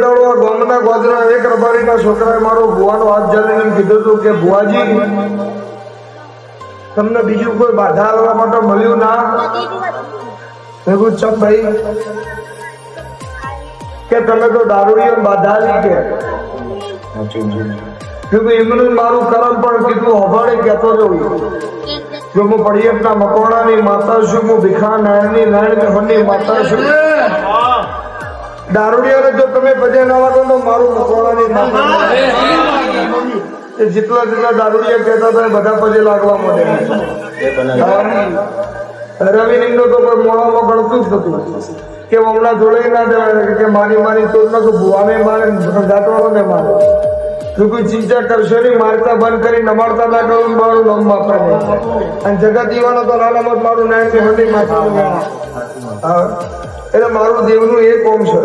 દાડો આ ગામના ગોદરા એક રબારીના છોકરાએ મારો ભુવાનો હાથ જલીને કીધું હતું કે ભુવાજી તમને બીજું કોઈ બાધા આવવા માટે મળ્યું ના? ભેગું ચમ ભાઈ કે તમે તો દારૂડિયો બાધા લી કે કીધું એમનું મારું કરમ પણ કીધું હવાડે કહેતો જવું જો હું પડિયતના મકોડાની માતા છું, હું ભીખા નાયણની નાયણ હની માતા છું. દારૂડિયાને જો તમે ભજે ના વાગો તો મારું મકોડાની માતા જેટલા જેટલા દારૂડિયા કહેતા હતા બધા પજે લાગવા મળે. રવિલિંગ નો તો કોઈ મોડામાં ગણતું જ નતું કે હમણાં જોડે ના દેવાય કે મારી મારી તો ભુવાને મારે જાતવાળોને મારે. તું કોઈ ચિંતા કરશો નહીં, મારતા બંધ કરી નમાડતા ના કરું મારું નામ માપા નહીં. અને જગત દીવાનો તો નાનામાં મારું નામ છે હંડી માતા. એટલે મારું દેવનું એ કોમ છે.